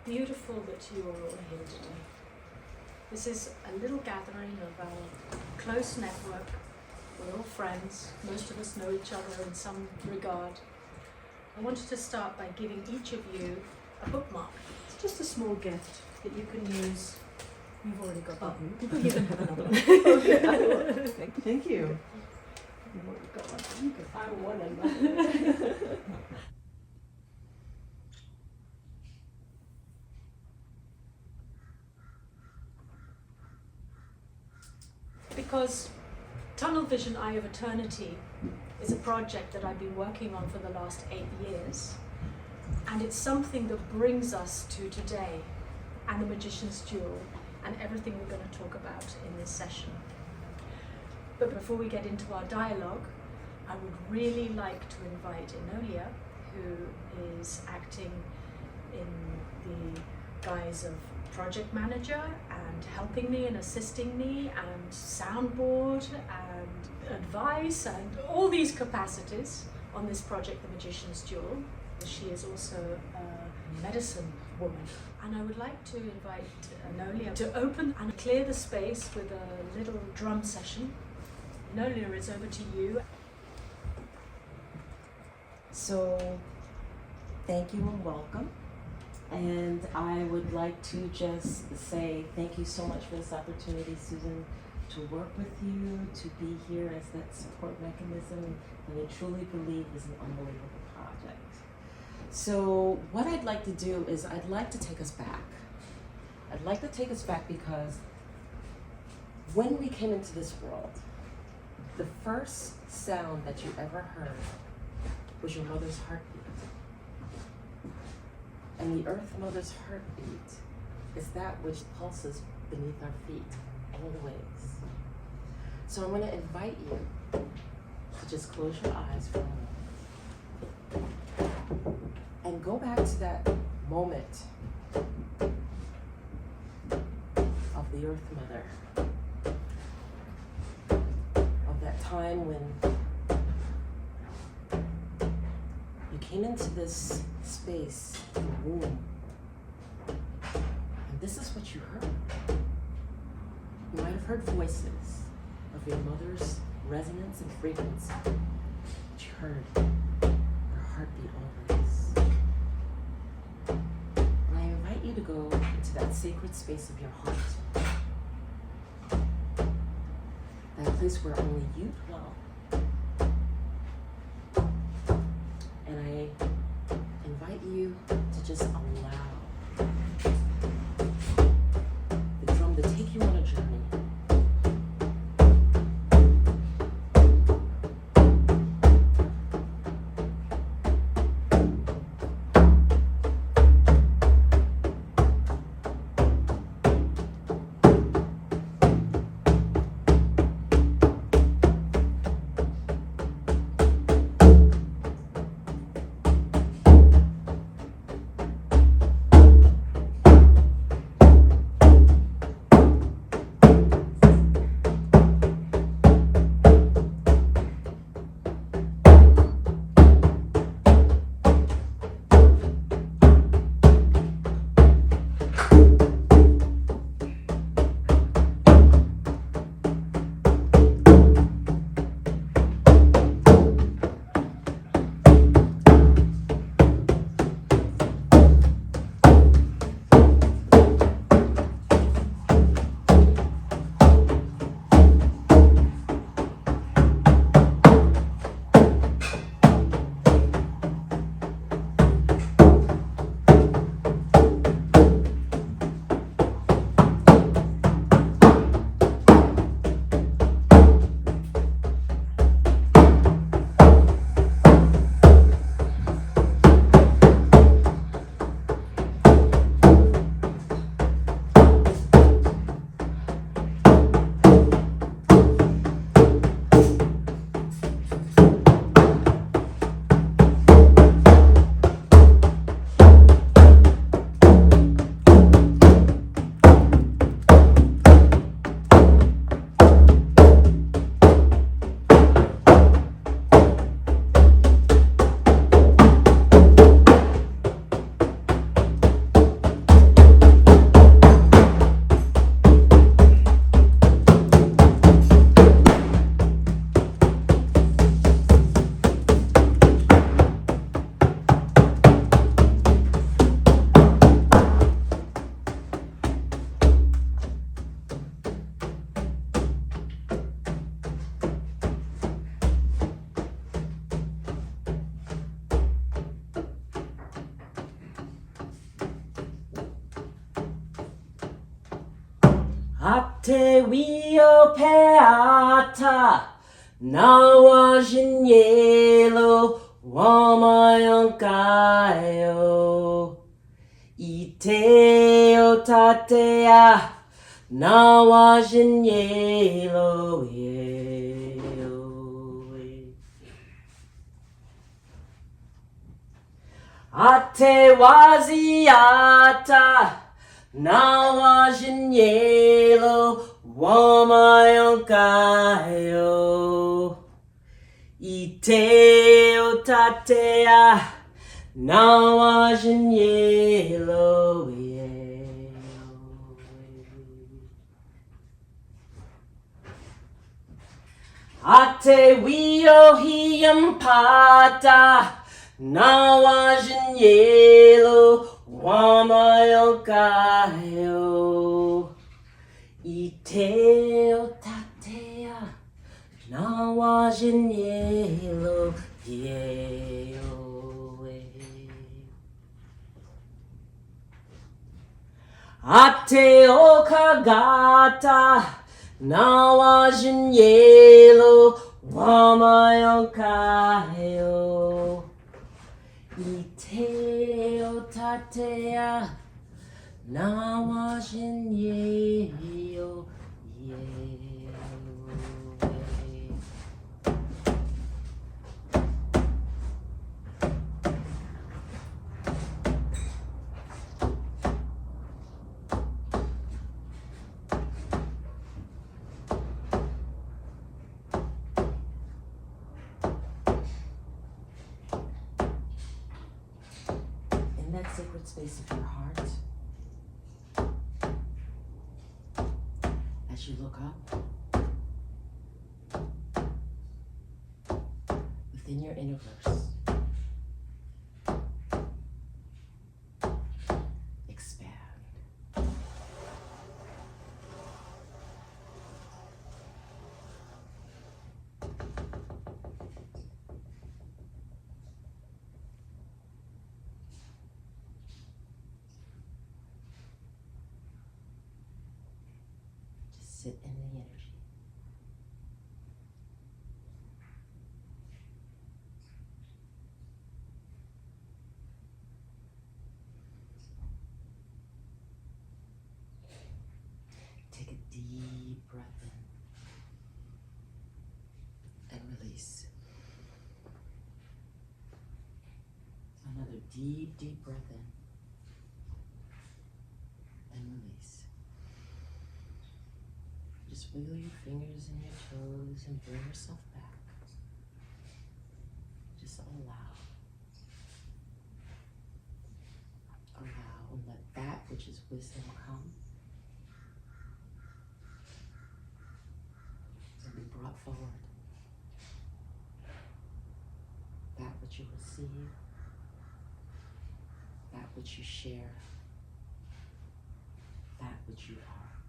beautiful that you are all here today. This is a little gathering of our close network. We're all friends. Most of us know each other in some regard. I wanted to start by giving each of you a bookmark. It's just a small gift that you can use. You've already got that. You can have another one. Thank you. You've already got one. You can I want another. Because Tunnel Vision Eye of Eternity is a project that I've been working on for the last 8 years, and it's something that brings us to today and the Magician's Jewel and everything we're going to talk about in this session. But before we get into our dialogue, I would really like to invite Enolia, who is acting in the guise of project manager and helping me and assisting me and soundboard and advice and all these capacities on this project, The Magician's Jewel. She is also a medicine woman. And I would like to invite Enolia to open and clear the space with a little drum session. Enolia, it's over to you. So, thank you and welcome. And I would like to just say thank you so much for this opportunity, Susan, to work with you, to be here as that support mechanism that I truly believe is an unbelievable project. So what I'd like to do is I'd like to take us back. I'd like to take us back because when we came into this world, the first sound that you ever heard was your mother's heartbeat. And the Earth Mother's heartbeat is that which pulses beneath our feet, always. So I'm going to invite you to just close your eyes for a moment and go back to that moment of the Earth Mother, of that time when you came into this space, the womb, and this is what you heard. You might have heard voices of your mother's resonance and frequency, but you heard her heartbeat always. And I invite you to go into that sacred space of your heart, that place where only you dwell. And I invite you to just allow the drum to take you on a journey. Ate wio peata nawa jinyelo wamayankayo ite o tatea nawa jinyelo Ate waziata nawa jinyelo wamayankayo ite o tatea nawa jinyelo Ate wio hiampata nawa jinyelo wamayankayo ite o tatea nawa jinyelo Ate o kagata nawa jinyelo wamayankayo ite o tatea nawa jinyelo In that sacred space of your heart, as you look up within your universe, expand. Just sit in the energy. Take a deep breath in and release. Another deep, deep breath in and release. Just wiggle your fingers and your toes and bring yourself back. Just allow. Allow and let that which is wisdom come and be brought forward. That which you receive, that which you share, that which you are.